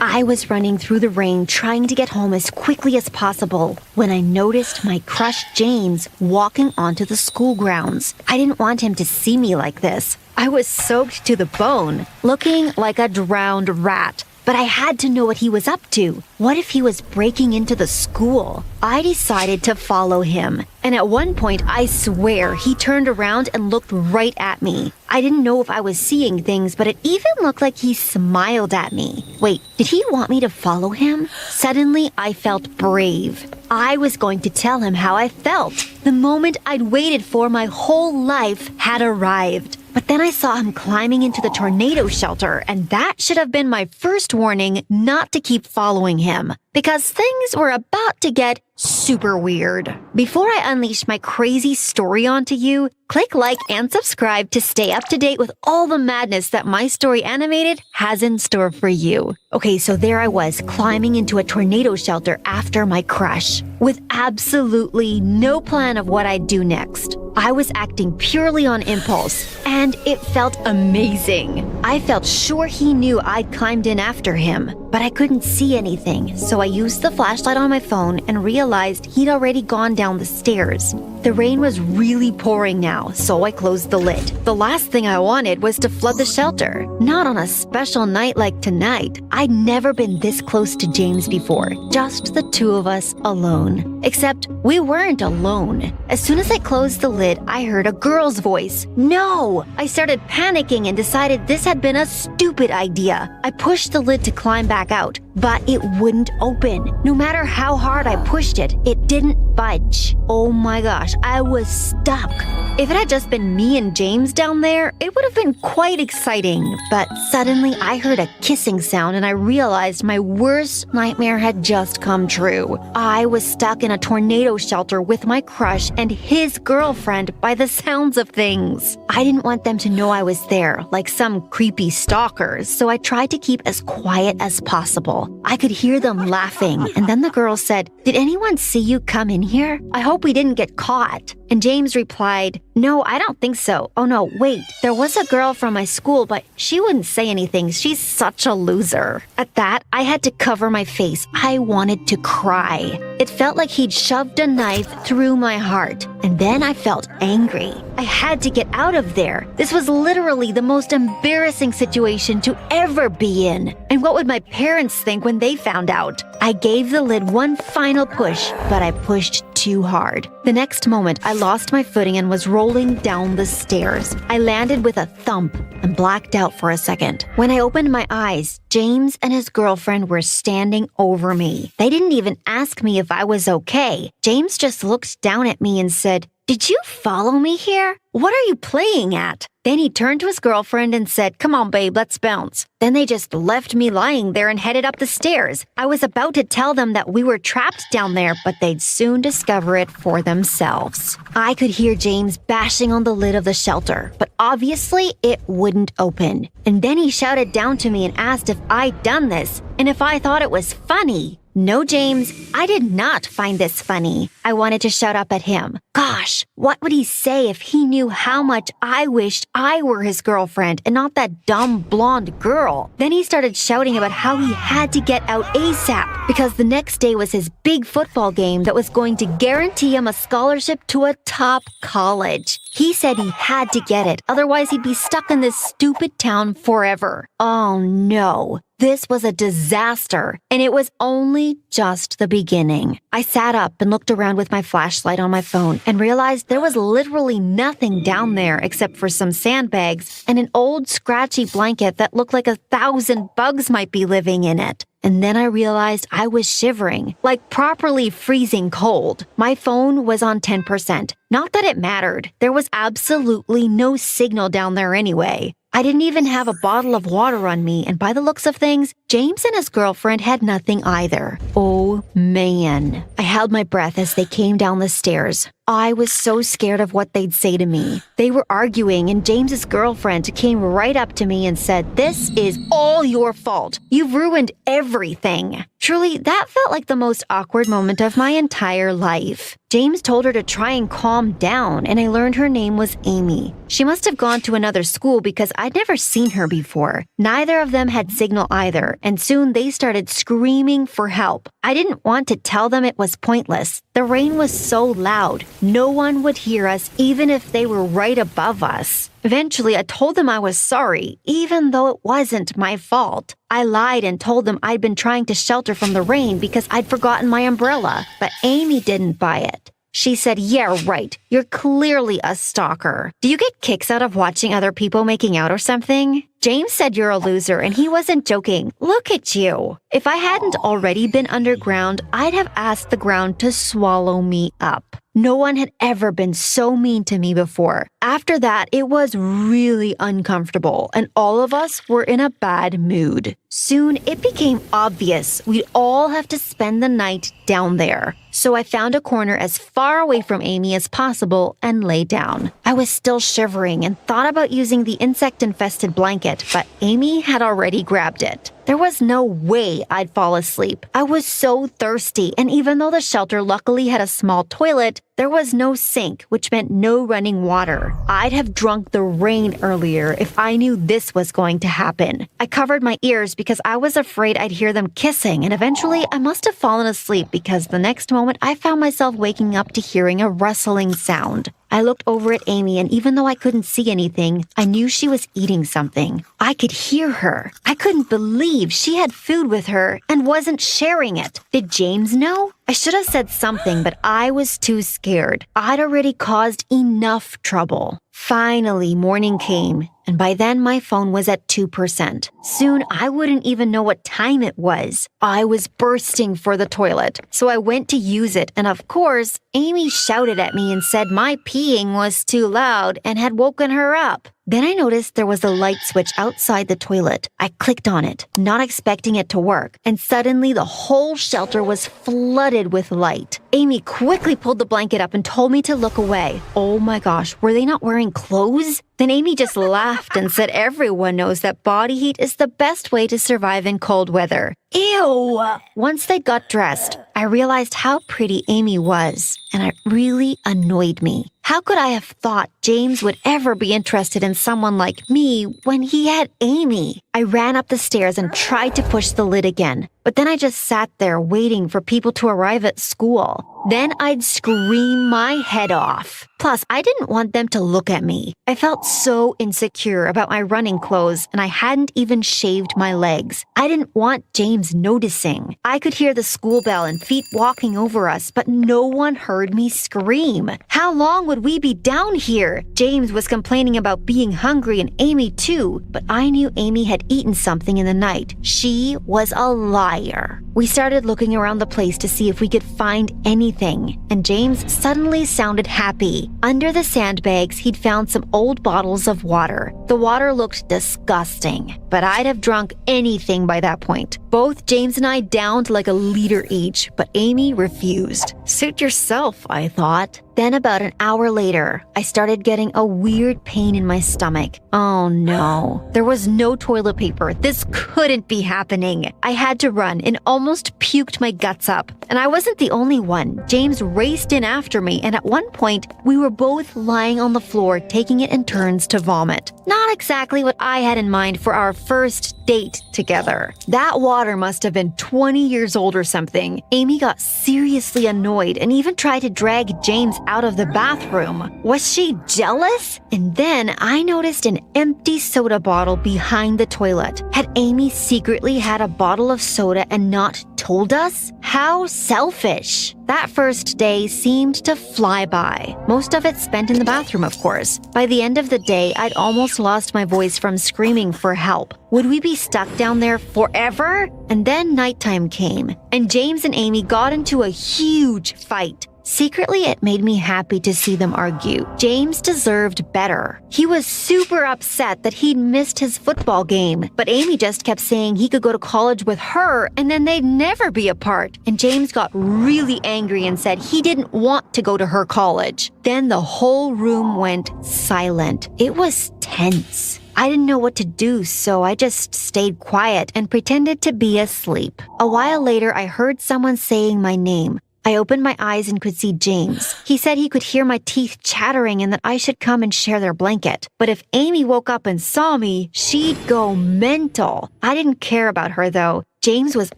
I was running through the rain trying to get home as quickly as possible when I noticed my crush James walking onto the school grounds. I didn't want him to see me like this. I was soaked to the bone, looking like a drowned rat. But I had to know what he was up to. What if he was breaking into the school? I decided to follow him. And at one point, I swear, he turned around and looked right at me. I didn't know if I was seeing things, but it even looked like he smiled at me. Wait, did he want me to follow him? Suddenly, I felt brave. I was going to tell him how I felt. The moment I'd waited for my whole life had arrived. But then I saw him climbing into the tornado shelter, and that should have been my first warning not to keep following him, because things were about to get super weird. Before I unleash my crazy story onto you, click like and subscribe to stay up to date with all the madness that My Story Animated has in store for you. Okay, so there I was, climbing into a tornado shelter after my crush, with absolutely no plan of what I'd do next. I was acting purely on impulse, and it felt amazing. I felt sure he knew I'd climbed in after him, but I couldn't see anything, so I used the flashlight on my phone and realized he'd already gone down the stairs. The rain was really pouring now, so I closed the lid. The last thing I wanted was to flood the shelter. Not on a special night like tonight. I'd never been this close to James before, just the two of us alone. Except we weren't alone. As soon as I closed the lid, I heard a girl's voice. No! I started panicking and decided this had been a stupid idea. I pushed the lid to climb back out, but it wouldn't open. No matter how hard I pushed it, it didn't budge. Oh my gosh, I was stuck. If it had just been me and James down there, it would have been quite exciting. But suddenly I heard a kissing sound and I realized my worst nightmare had just come true. I was stuck in a tornado shelter with my crush and his girlfriend by the sounds of things. I didn't want them to know I was there, like some creepy stalkers, so I tried to keep as quiet as possible. I could hear them laughing, and then the girl said, "Did anyone see you come in here? I hope we didn't get caught." And James replied, "No, I don't think so. Oh no, wait, there was a girl from my school, but she wouldn't say anything. She's such a loser." At that, I had to cover my face. I wanted to cry. It felt like he'd shoved a knife through my heart. And then I felt angry. I had to get out of there. This was literally the most embarrassing situation to ever be in. And what would my parents think when they found out? I gave the lid one final push, but I pushed too hard. The next moment, I lost my footing and was rolling down the stairs. I landed with a thump and blacked out for a second. When I opened my eyes, James and his girlfriend were standing over me. They didn't even ask me if I was okay. James just looked down at me and said, "Did you follow me here? What are you playing at?" Then he turned to his girlfriend and said, "Come on, babe, let's bounce." Then they just left me lying there and headed up the stairs. I was about to tell them that we were trapped down there, but they'd soon discover it for themselves. I could hear James bashing on the lid of the shelter, but obviously it wouldn't open. And then he shouted down to me and asked if I'd done this and if I thought it was funny. No, James, I did not find this funny. I wanted to shout up at him. Gosh, what would he say if he knew how much I wished I were his girlfriend and not that dumb blonde girl? Then he started shouting about how he had to get out ASAP because the next day was his big football game that was going to guarantee him a scholarship to a top college. He said he had to get it, otherwise he'd be stuck in this stupid town forever. Oh no. This was a disaster, and it was only just the beginning. I sat up and looked around with my flashlight on my phone and realized there was literally nothing down there except for some sandbags and an old scratchy blanket that looked like 1,000 bugs might be living in it. And then I realized I was shivering, like properly freezing cold. My phone was on 10%. Not that it mattered. There was absolutely no signal down there anyway. I didn't even have a bottle of water on me, and by the looks of things, James and his girlfriend had nothing either. Oh man. I held my breath as they came down the stairs. I was so scared of what they'd say to me. They were arguing, and James's girlfriend came right up to me and said, "This is all your fault. You've ruined everything." Truly, that felt like the most awkward moment of my entire life. James told her to try and calm down, and I learned her name was Amy. She must have gone to another school because I'd never seen her before. Neither of them had signal either, and soon they started screaming for help. I didn't want to tell them it was pointless. The rain was so loud, no one would hear us even if they were right above us. Eventually, I told them I was sorry, even though it wasn't my fault. I lied and told them I'd been trying to shelter from the rain because I'd forgotten my umbrella, but Amy didn't buy it. She said, "Yeah, right. You're clearly a stalker. Do you get kicks out of watching other people making out or something?" James said you're a loser, and he wasn't joking. Look at you. If I hadn't already been underground, I'd have asked the ground to swallow me up. No one had ever been so mean to me before. After that, it was really uncomfortable, and all of us were in a bad mood. Soon, it became obvious we'd all have to spend the night down there. So I found a corner as far away from Amy as possible and lay down. I was still shivering and thought about using the insect-infested blanket, but Amy had already grabbed it. There was no way I'd fall asleep. I was so thirsty, and even though the shelter luckily had a small toilet, there was no sink, which meant no running water. I'd have drunk the rain earlier if I knew this was going to happen. I covered my ears because I was afraid I'd hear them kissing, and eventually I must have fallen asleep because the next moment I found myself waking up to hearing a rustling sound. I looked over at Amy, and even though I couldn't see anything, I knew she was eating something. I could hear her. I couldn't believe she had food with her and wasn't sharing it. Did James know? I should have said something, but I was too scared. I'd already caused enough trouble. Finally, morning came, and by then my phone was at 2%. Soon, I wouldn't even know what time it was. I was bursting for the toilet, so I went to use it, and of course, Amy shouted at me and said my peeing was too loud and had woken her up. Then I noticed there was a light switch outside the toilet. I clicked on it, not expecting it to work, and suddenly the whole shelter was flooded with light. Amy quickly pulled the blanket up and told me to look away. Oh my gosh, were they not wearing clothes? Then Amy just laughed and said everyone knows that body heat is the best way to survive in cold weather. Ew! Once they got dressed, I realized how pretty Amy was, and it really annoyed me. How could I have thought James would ever be interested in someone like me when he had Amy? I ran up the stairs and tried to push the lid again, but then I just sat there waiting for people to arrive at school. Then I'd scream my head off. Plus, I didn't want them to look at me. I felt so insecure about my running clothes, and I hadn't even shaved my legs. I didn't want James noticing. I could hear the school bell and feet walking over us, but no one heard me scream. How long would we be down here? James was complaining about being hungry and Amy too, but I knew Amy had eaten something in the night. She was a liar. We started looking around the place to see if we could find anything, and James suddenly sounded happy. Under the sandbags, he'd found some old bottles of water. The water looked disgusting, but I'd have drunk anything by that point. Both James and I downed like a liter each, but Amy refused. Suit yourself, I thought. Then about an hour later, I started getting a weird pain in my stomach. Oh no, there was no toilet paper. This couldn't be happening. I had to run and almost puked my guts up. And I wasn't the only one. James raced in after me, and at one point, we were both lying on the floor taking it in turns to vomit. Not exactly what I had in mind for our first date together. That water must have been 20 years old or something. Amy got seriously annoyed and even tried to drag James out of the bathroom. Was she jealous? And then I noticed an empty soda bottle behind the toilet. Had Amy secretly had a bottle of soda and not told us? How selfish. That first day seemed to fly by. Most of it spent in the bathroom, of course. By the end of the day, I'd almost lost my voice from screaming for help. Would we be stuck down there forever? And then nighttime came, and James and Amy got into a huge fight. Secretly, it made me happy to see them argue. James deserved better. He was super upset that he'd missed his football game, but Amy just kept saying he could go to college with her and then they'd never be apart. And James got really angry and said he didn't want to go to her college. Then the whole room went silent. It was tense. I didn't know what to do, so I just stayed quiet and pretended to be asleep. A while later, I heard someone saying my name. I opened my eyes and could see James. He said he could hear my teeth chattering and that I should come and share their blanket. But if Amy woke up and saw me, she'd go mental. I didn't care about her though. James was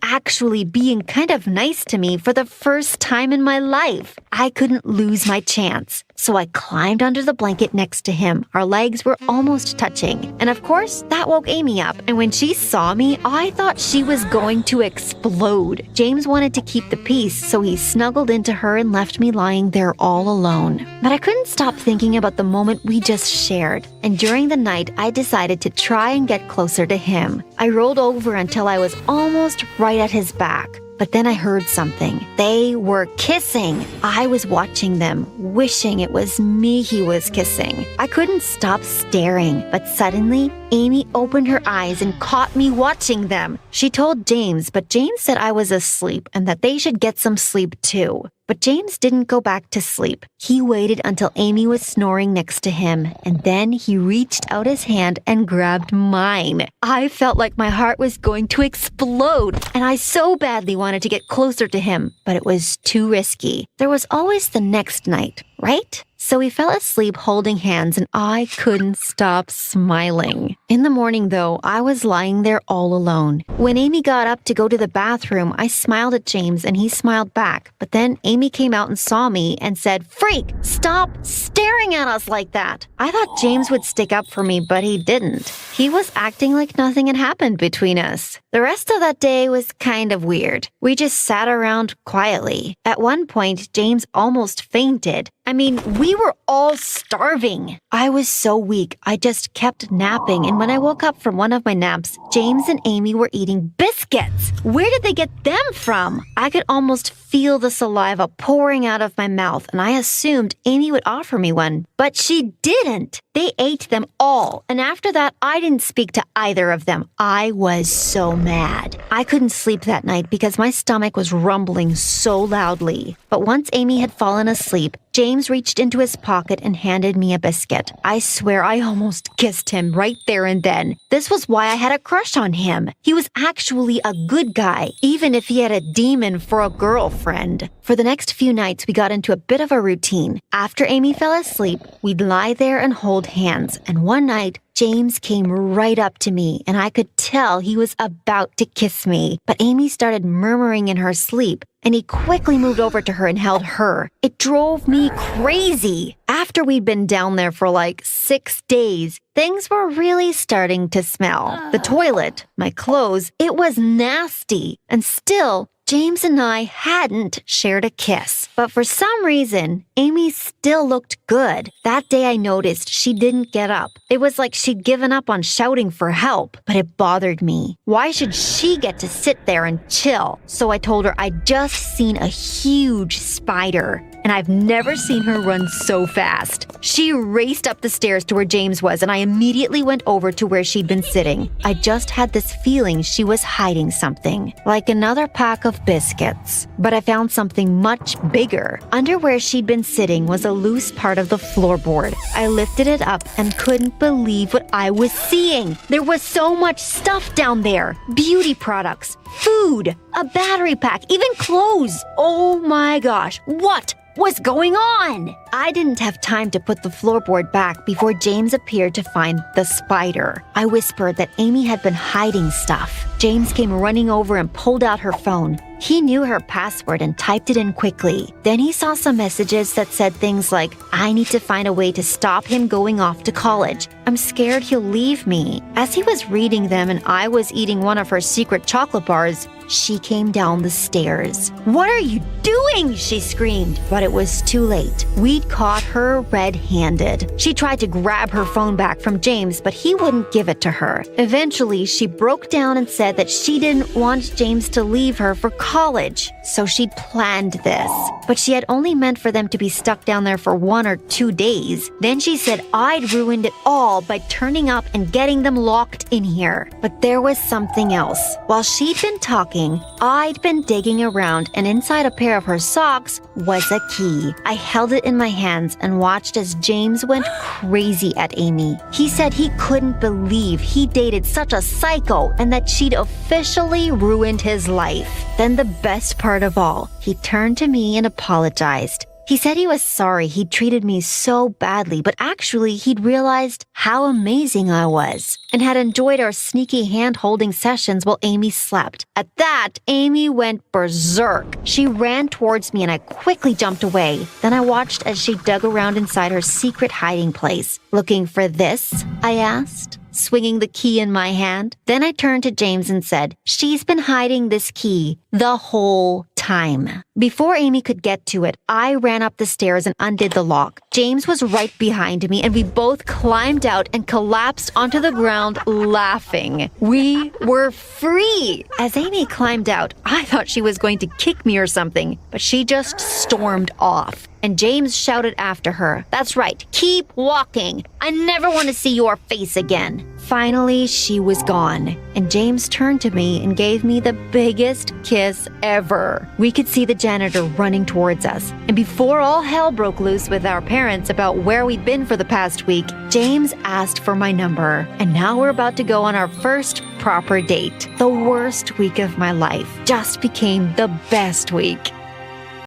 actually being kind of nice to me for the first time in my life. I couldn't lose my chance. So I climbed under the blanket next to him. Our legs were almost touching. And of course, that woke Amy up. And when she saw me, I thought she was going to explode. James wanted to keep the peace, so he snuggled into her and left me lying there all alone. But I couldn't stop thinking about the moment we just shared. And during the night, I decided to try and get closer to him. I rolled over until I was almost right at his back. But then I heard something. They were kissing. I was watching them, wishing it was me he was kissing. I couldn't stop staring, but suddenly, Amy opened her eyes and caught me watching them. She told James, but James said I was asleep and that they should get some sleep too. But James didn't go back to sleep. He waited until Amy was snoring next to him, and then he reached out his hand and grabbed mine. I felt like my heart was going to explode, and I so badly wanted to get closer to him, but it was too risky. There was always the next night, right? So we fell asleep holding hands and I couldn't stop smiling. In the morning, though, I was lying there all alone. When Amy got up to go to the bathroom, I smiled at James and he smiled back. But then Amy came out and saw me and said, "Freak, stop staring at us like that." I thought James would stick up for me, but he didn't. He was acting like nothing had happened between us. The rest of that day was kind of weird. We just sat around quietly. At one point, James almost fainted. I mean, we were all starving. I was so weak, I just kept napping, and when I woke up from one of my naps, James and Amy were eating biscuits. Where did they get them from? I could almost feel the saliva pouring out of my mouth, and I assumed Amy would offer me one, but she didn't. They ate them all, and after that, I didn't speak to either of them. I was so mad. I couldn't sleep that night because my stomach was rumbling so loudly. But once Amy had fallen asleep, James reached into his pocket and handed me a biscuit. I swear I almost kissed him right there and then. This was why I had a crush on him. He was actually a good guy, even if he had a demon for a girlfriend. For the next few nights, we got into a bit of a routine. After Amy fell asleep, we'd lie there and hold hands. And one night, James came right up to me, and I could tell he was about to kiss me. But Amy started murmuring in her sleep, and he quickly moved over to her and held her. It drove me crazy. After we'd been down there for like 6 days, things were really starting to smell. The toilet, my clothes, it was nasty. And still, James and I hadn't shared a kiss. But for some reason, Amy still looked good. That day I noticed she didn't get up. It was like she'd given up on shouting for help, but it bothered me. Why should she get to sit there and chill? So I told her I'd just seen a huge spider, and I've never seen her run so fast. She raced up the stairs to where James was, and I immediately went over to where she'd been sitting. I just had this feeling she was hiding something, like another pack of biscuits. But I found something much bigger. Under where she'd been sitting was a loose part of the floorboard. I lifted it up and couldn't believe what I was seeing. There was so much stuff down there. Beauty products, food, a battery pack, even clothes. Oh my gosh, what was going on? I didn't have time to put the floorboard back before James appeared to find the spider. I whispered that Amy had been hiding stuff. James came running over and pulled out her phone. He knew her password and typed it in quickly. Then he saw some messages that said things like, "I need to find a way to stop him going off to college. I'm scared he'll leave me." As he was reading them and I was eating one of her secret chocolate bars, she came down the stairs. "What are you doing?" she screamed. But it was too late. We'd caught her red-handed. She tried to grab her phone back from James, but he wouldn't give it to her. Eventually, she broke down and said that she didn't want James to leave her for college, so she'd planned this. But she had only meant for them to be stuck down there for 1 or 2 days. Then she said I'd ruined it all by turning up and getting them locked in here. But there was something else. While she'd been talking, I'd been digging around, and inside a pair of her socks was a key. I held it in my hands and watched as James went crazy at Amy. He said he couldn't believe he dated such a psycho and that she'd officially ruined his life. Then And the best part of all, he turned to me and apologized. He said he was sorry he'd treated me so badly, but actually he'd realized how amazing I was and had enjoyed our sneaky hand-holding sessions while Amy slept. At that, Amy went berserk. She ran towards me and I quickly jumped away. Then I watched as she dug around inside her secret hiding place. "Looking for this?" I asked, swinging the key in my hand. Then I turned to James and said, "She's been hiding this key the whole time." Before Amy could get to it, I ran up the stairs and undid the lock. James was right behind me and we both climbed out and collapsed onto the ground laughing. We were free! As Amy climbed out, I thought she was going to kick me or something, but she just stormed off. And James shouted after her, "That's right, keep walking. I never want to see your face again." Finally, she was gone, and James turned to me and gave me the biggest kiss ever. We could see the janitor running towards us, and before all hell broke loose with our parents about where we'd been for the past week, James asked for my number, and now we're about to go on our first proper date. The worst week of my life just became the best week.